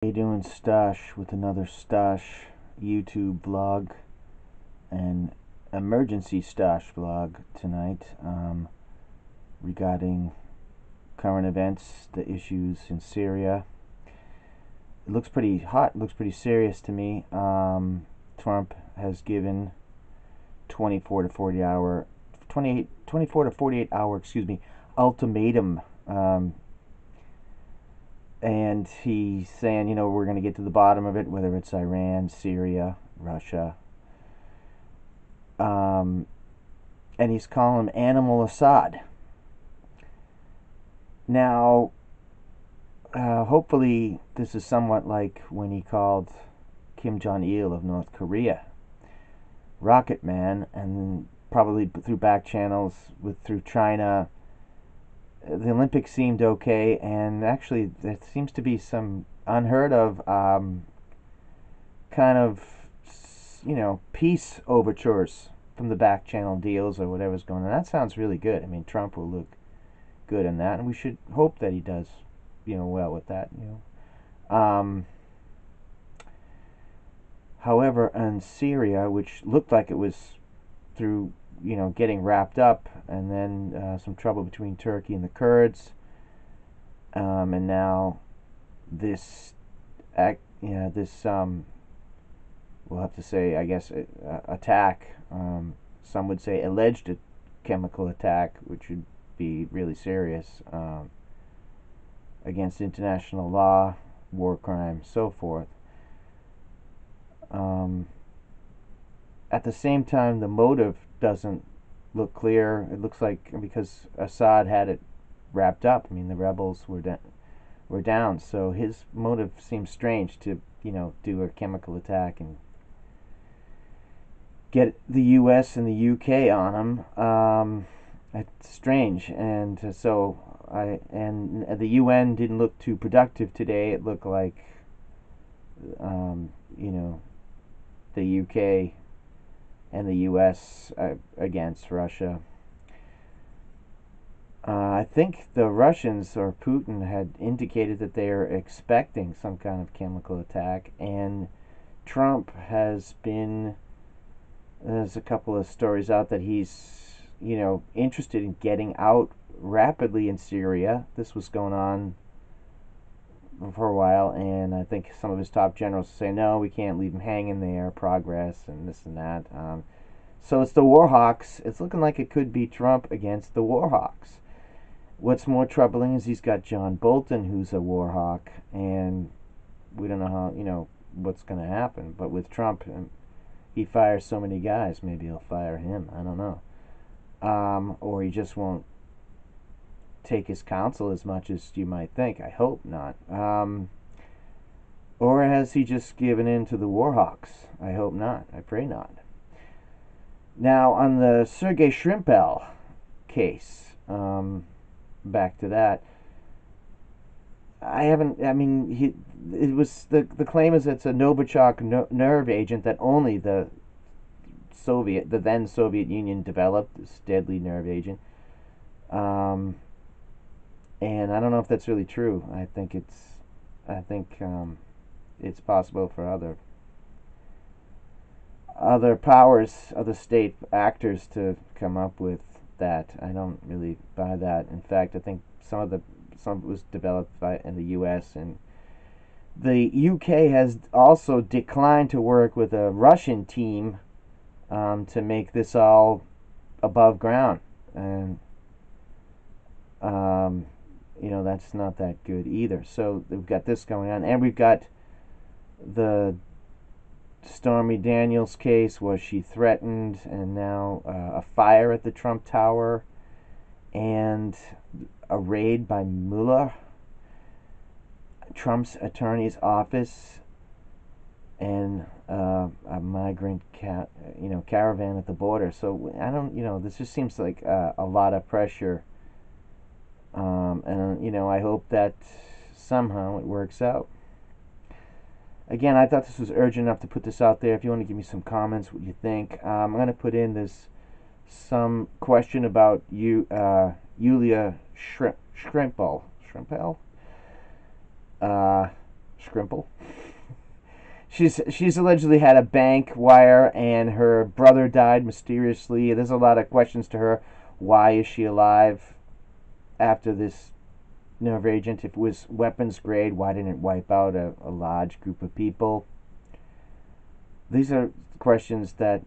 How you doing, Stash, with another Stash YouTube vlog and emergency Stash vlog tonight regarding current events, the issues in Syria. It looks pretty hot, looks pretty serious to me. Trump has given 24 to 40 hour 24 to 48 hour, ultimatum, and he's saying, we're going to get to the bottom of it, whether it's Iran, Syria, Russia. And he's calling him Animal Assad. Now, hopefully, this is somewhat like when he called Kim Jong-il of North Korea Rocket Man, and probably through back channels through China. The Olympics seemed okay, and actually there seems to be some unheard of kind of peace overtures from the back channel deals or whatever's going on. That sounds really good. I mean, Trump will look good in that, and we should hope that he does well with that. However, in Syria, which looked like it was through getting wrapped up, and then some trouble between Turkey and the Kurds, and now this we'll have to say, I guess, attack. Some would say alleged chemical attack, which would be really serious, against international law, war crime, so forth. At the same time, the motive doesn't look clear. It looks like because Assad had it wrapped up. I mean, the rebels were down, so his motive seems strange to do a chemical attack and get the U.S. and the U.K. on him. It's strange, and the UN didn't look too productive today. It looked like the UK and the US against Russia. I think the Russians or Putin had indicated that they are expecting some kind of chemical attack, and Trump has been. There's a couple of stories out that he's interested in getting out rapidly in Syria. This was going on for a while, and I think some of his top generals say, no, we can't leave him hanging there, progress, and this and that. So it's the war hawks. It's looking like it could be Trump against the war hawks. What's more troubling is he's got John Bolton, who's a war hawk, and we don't know how, what's going to happen. But with Trump, he fires so many guys, maybe he'll fire him. I don't know. Or he just won't take his counsel as much as you might think. I hope not. Or has he just given in to the Warhawks? I hope not. I pray not. Now, on the Sergei Shrimpel case, back to that. It was the claim is it's a Novichok nerve agent that only the then Soviet Union developed, this deadly nerve agent. And I don't know if that's really true. I think it's possible for other powers, other state actors to come up with that. I don't really buy that. In fact, I think some of it was developed in the U.S., and the UK has also declined to work with a Russian team to make this all above ground, and that's not that good either. So we've got this going on, and we've got the Stormy Daniels case. Was she threatened? And now a fire at the Trump Tower, and a raid by Mueller, Trump's attorney's office, and a migrant caravan at the border. So I don't, this just seems like a lot of pressure, and I hope that somehow it works out. Again, I thought this was urgent enough to put this out there. If you want to give me some comments, what you think, I'm going to put in some question about Yulia Shrimpel. Scrimple. She's allegedly had a bank wire, and her brother died mysteriously. There's a lot of questions to her. Why is she alive after this nerve agent? If it was weapons grade, why didn't it wipe out a large group of people? These are questions that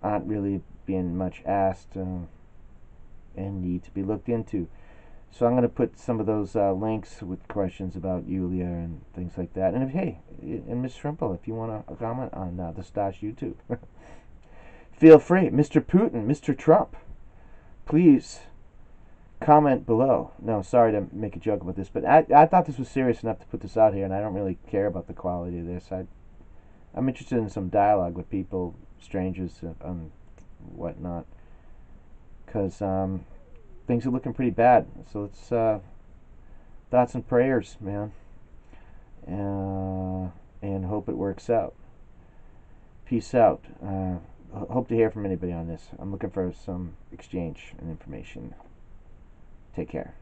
aren't really being much asked and need to be looked into. So I'm going to put some of those links with questions about Yulia and things like that. And and Miss Shrimple, if you want to comment on the Stash YouTube, feel free. Mr. Putin, Mr. Trump, please comment below. No, sorry to make a joke about this, but I thought this was serious enough to put this out here, and I don't really care about the quality of this. I'm interested in some dialogue with people, strangers, whatnot, because things are looking pretty bad. So let's thoughts and prayers, man, and hope it works out. Peace out. Hope to hear from anybody on this. I'm looking for some exchange and information. Take care.